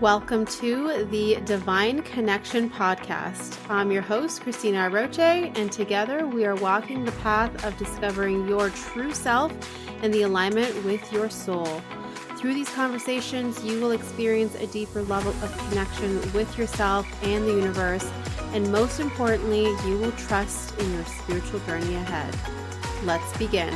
Welcome to the Divine Connection Podcast. I'm your host, Cristina Aroche, and together we are walking the path of discovering your true self and the alignment with your soul. Through these conversations, you will experience a deeper level of connection with yourself and the universe, and most importantly, you will trust in your spiritual journey ahead. Let's begin.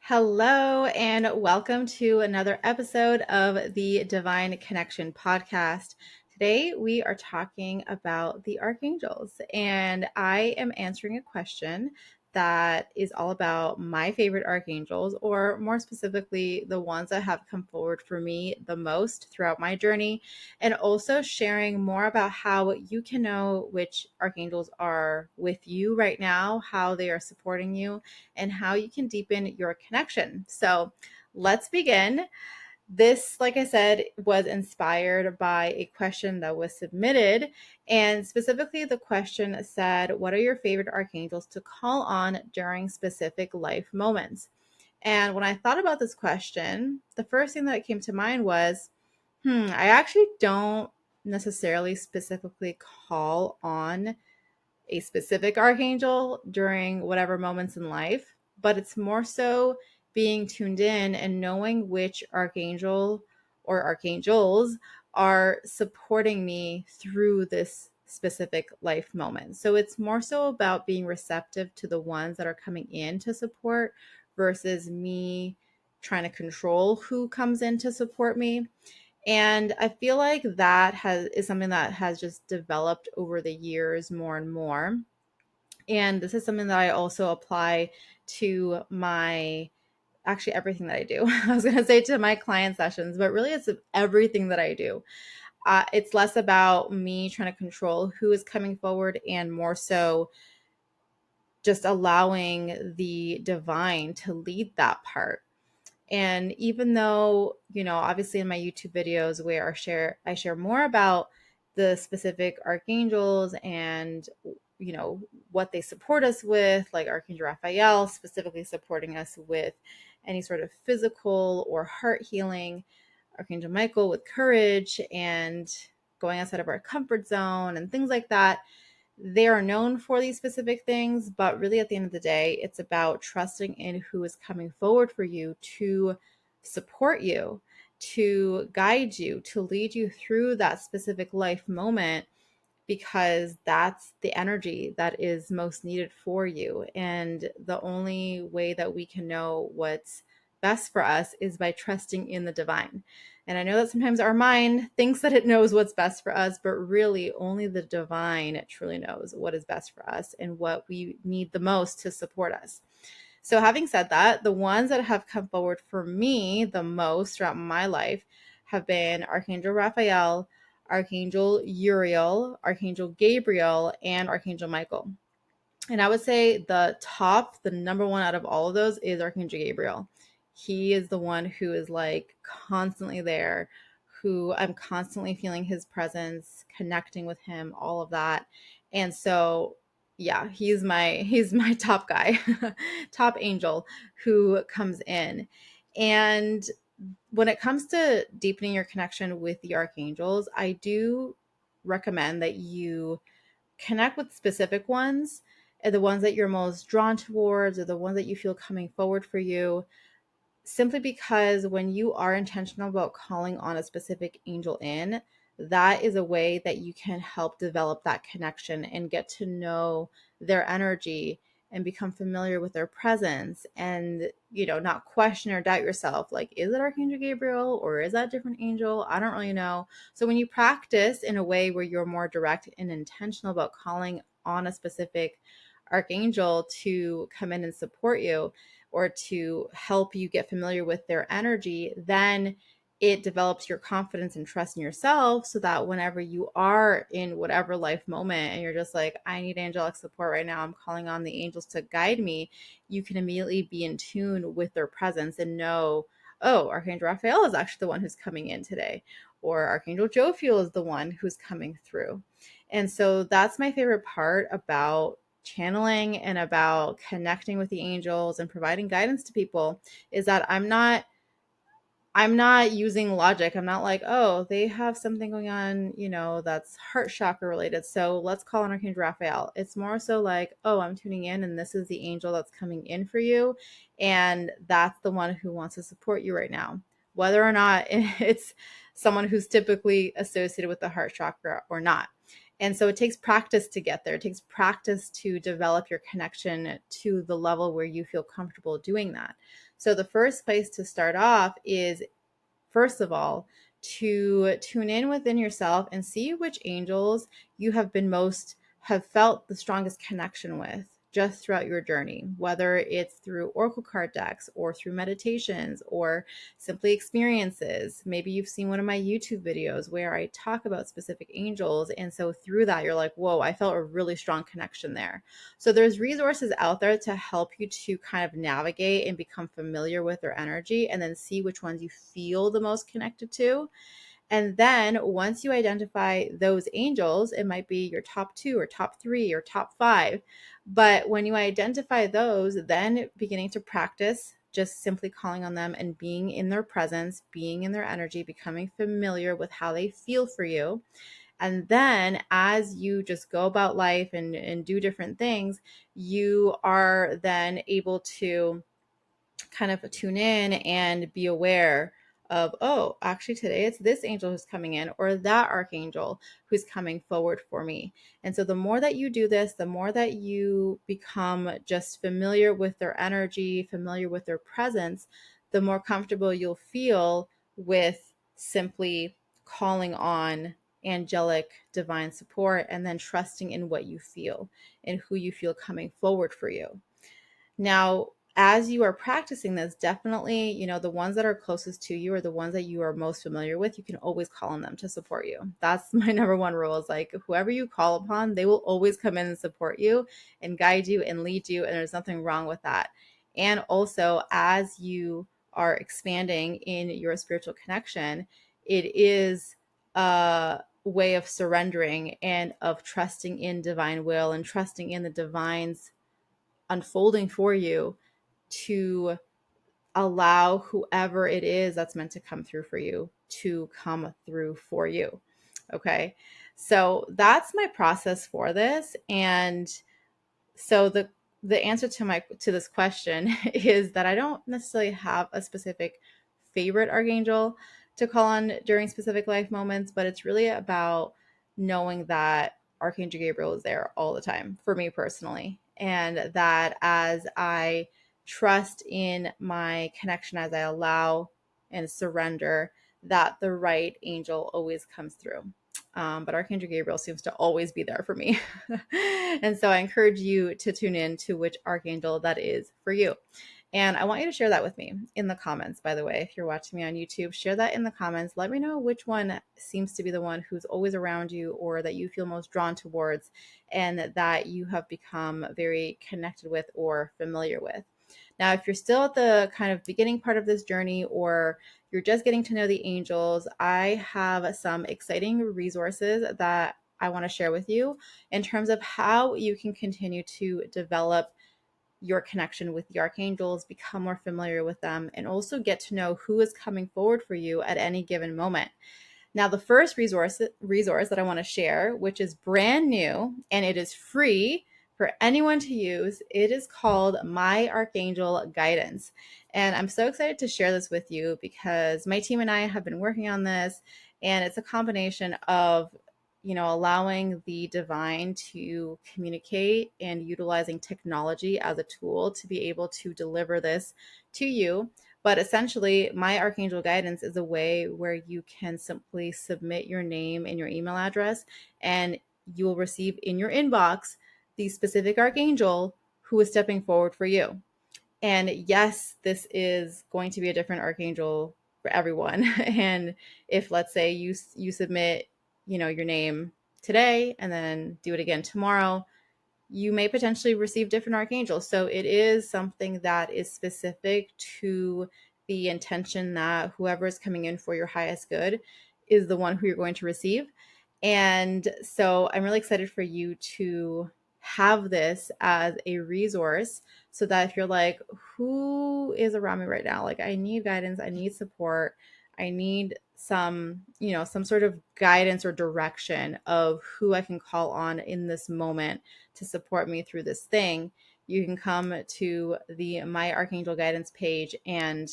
Hello, and welcome to another episode of the Divine Connection Podcast. Today, we are talking about the Archangels, and I am answering a question that is all about my favorite Archangels, or more specifically, the ones that have come forward for me the most throughout my journey, and also sharing more about how you can know which Archangels are with you right now, how they are supporting you, and how you can deepen your connection. So let's begin. This, like I said, was inspired by a question that was submitted. And specifically, the question said, what are your favorite archangels to call on during specific life moments? And when I thought about this question, the first thing that came to mind was, I actually don't necessarily specifically call on a specific archangel during whatever moments in life, but it's more so being tuned in and knowing which archangel or archangels are supporting me through this specific life moment. So it's more so about being receptive to the ones that are coming in to support versus me trying to control who comes in to support me. And I feel like that is something that has just developed over the years more and more. And this is something that I also apply to actually everything that I do. I was going to say to my client sessions, but really it's everything that I do. It's less about me trying to control who is coming forward and more so just allowing the divine to lead that part. And even though, obviously in my YouTube videos where I share more about the specific archangels and, what they support us with, like Archangel Raphael specifically supporting us with any sort of physical or heart healing, Archangel Michael with courage and going outside of our comfort zone and things like that. They are known for these specific things, but really at the end of the day, it's about trusting in who is coming forward for you to support you, to guide you, to lead you through that specific life moment, because that's the energy that is most needed for you. And the only way that we can know what's best for us is by trusting in the divine. And I know that sometimes our mind thinks that it knows what's best for us, but really only the divine truly knows what is best for us and what we need the most to support us. So having said that, the ones that have come forward for me the most throughout my life have been Archangel Raphael, Archangel Uriel, Archangel Gabriel, and Archangel Michael. And I would say the number one out of all of those is Archangel Gabriel. He is the one who is like constantly there, who I'm constantly feeling his presence, connecting with him, all of that. And so, yeah, he's my top guy, top angel who comes in. And when it comes to deepening your connection with the archangels, I do recommend that you connect with specific ones, and the ones that you're most drawn towards, or the ones that you feel coming forward for you, simply because when you are intentional about calling on a specific angel in, that is a way that you can help develop that connection and get to know their energy and become familiar with their presence and, not question or doubt yourself. Like, is it Archangel Gabriel or is that a different angel? I don't really know. So when you practice in a way where you're more direct and intentional about calling on a specific archangel to come in and support you or to help you get familiar with their energy, then it develops your confidence and trust in yourself so that whenever you are in whatever life moment and you're just like, I need angelic support right now, I'm calling on the angels to guide me, you can immediately be in tune with their presence and know, oh, Archangel Raphael is actually the one who's coming in today, or Archangel Jophiel is the one who's coming through. And so that's my favorite part about channeling and about connecting with the angels and providing guidance to people, is that I'm not I'm not using logic. I'm not like, oh, they have something going on, that's heart chakra related, so let's call on Archangel Raphael. It's more so like, oh, I'm tuning in and this is the angel that's coming in for you. And that's the one who wants to support you right now, whether or not it's someone who's typically associated with the heart chakra or not. And so it takes practice to get there. It takes practice to develop your connection to the level where you feel comfortable doing that. So the first place to start off is, first of all, to tune in within yourself and see which angels you have felt the strongest connection with just throughout your journey, whether it's through oracle card decks or through meditations or simply experiences. Maybe you've seen one of my YouTube videos where I talk about specific angels, and so through that you're like, whoa, I felt a really strong connection there. So there's resources out there to help you to kind of navigate and become familiar with their energy, and then see which ones you feel the most connected to. And then once you identify those angels, it might be your top 2 or top 3 or top 5. But when you identify those, then beginning to practice just simply calling on them and being in their presence, being in their energy, becoming familiar with how they feel for you. And then as you just go about life and do different things, you are then able to kind of tune in and be aware of, oh, actually today it's this angel who's coming in, or that archangel who's coming forward for me. And so the more that you do this, the more that you become just familiar with their energy, familiar with their presence, the more comfortable you'll feel with simply calling on angelic divine support, and then trusting in what you feel and who you feel coming forward for you. Now, as you are practicing this, definitely, the ones that are closest to you, or the ones that you are most familiar with, you can always call on them to support you. That's my number one rule, is like, whoever you call upon, they will always come in and support you and guide you and lead you. And there's nothing wrong with that. And also, as you are expanding in your spiritual connection, it is a way of surrendering and of trusting in divine will and trusting in the divine's unfolding for you to allow whoever it is that's meant to come through for you to come through for you. Okay. So that's my process for this. And so the answer to this question is that I don't necessarily have a specific favorite archangel to call on during specific life moments, but it's really about knowing that Archangel Gabriel is there all the time for me personally, and that as I trust in my connection, as I allow and surrender, that the right angel always comes through. But Archangel Gabriel seems to always be there for me. And so I encourage you to tune in to which archangel that is for you. And I want you to share that with me in the comments, by the way. If you're watching me on YouTube, share that in the comments. Let me know which one seems to be the one who's always around you, or that you feel most drawn towards, and that you have become very connected with or familiar with. Now, if you're still at the kind of beginning part of this journey, or you're just getting to know the angels, I have some exciting resources that I want to share with you in terms of how you can continue to develop your connection with the archangels, become more familiar with them, and also get to know who is coming forward for you at any given moment. Now, the first resource that I want to share, which is brand new and it is free for anyone to use, it is called My Archangel Guidance. And I'm so excited to share this with you because my team and I have been working on this, and it's a combination of allowing the divine to communicate and utilizing technology as a tool to be able to deliver this to you. But essentially, My Archangel Guidance is a way where you can simply submit your name and your email address, and you will receive in your inbox the specific archangel who is stepping forward for you. And yes, this is going to be a different archangel for everyone. And if, let's say, you submit, your name today and then do it again tomorrow, you may potentially receive different archangels. So it is something that is specific to the intention that whoever is coming in for your highest good is the one who you're going to receive. And so I'm really excited for you to have this as a resource so that if you're like, who is around me right now? Like, I need guidance, I need support, I need some, some sort of guidance or direction of who I can call on in this moment to support me through this thing. You can come to the My Archangel Guidance page and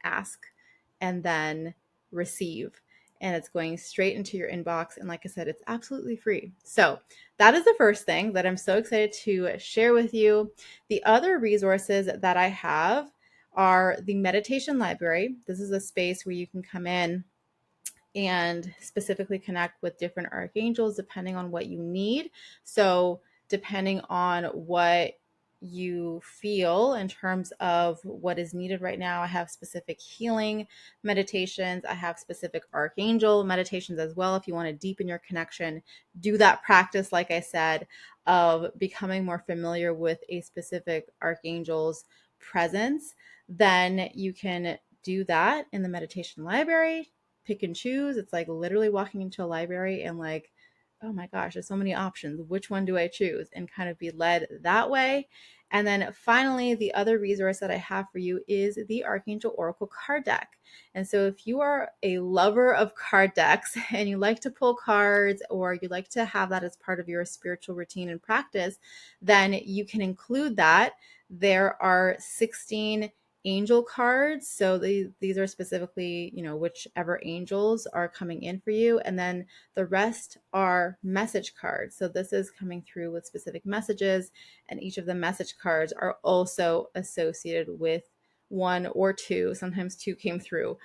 ask and then receive. And it's going straight into your inbox. And like I said, it's absolutely free. So that is the first thing that I'm so excited to share with you. The other resources that I have are the meditation library. This is a space where you can come in and specifically connect with different archangels depending on what you need. So depending on what you feel in terms of what is needed right now, I have specific healing meditations. I have specific archangel meditations as well. If you want to deepen your connection, do that practice, like I said, of becoming more familiar with a specific archangel's presence, then you can do that in the meditation library. Pick and choose. It's like literally walking into a library and like, oh my gosh, there's so many options. Which one do I choose? And kind of be led that way. And then finally, the other resource that I have for you is the Archangel Oracle Card Deck. And so if you are a lover of card decks and you like to pull cards, or you like to have that as part of your spiritual routine and practice, then you can include that. There are 16 angel cards. So these are specifically, whichever angels are coming in for you. And then the rest are message cards. So this is coming through with specific messages, and each of the message cards are also associated with one or two, sometimes two came through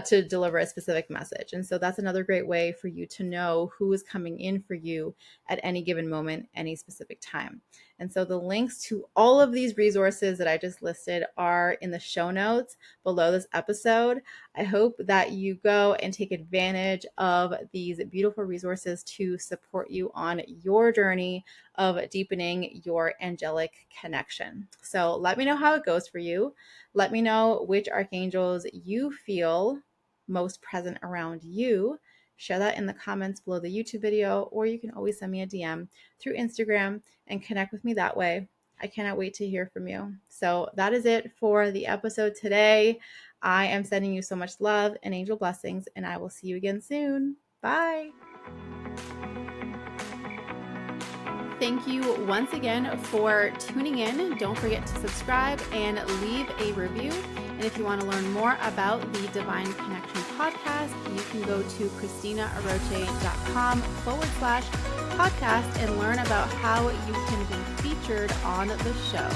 to deliver a specific message. And so that's another great way for you to know who is coming in for you at any given moment, any specific time. And so the links to all of these resources that I just listed are in the show notes below this episode. I hope that you go and take advantage of these beautiful resources to support you on your journey of deepening your angelic connection. So let me know how it goes for you. Let me know which archangels you feel most present around you. Share that in the comments below the YouTube video, or you can always send me a DM through Instagram and connect with me that way. I cannot wait to hear from you. So that is it for the episode today. I am sending you so much love and angel blessings, and I will see you again soon. Bye. Thank you once again for tuning in. Don't forget to subscribe and leave a review. And if you want to learn more about the Divine Connection podcast, you can go to CristinaAroche.com/podcast and learn about how you can be featured on the show.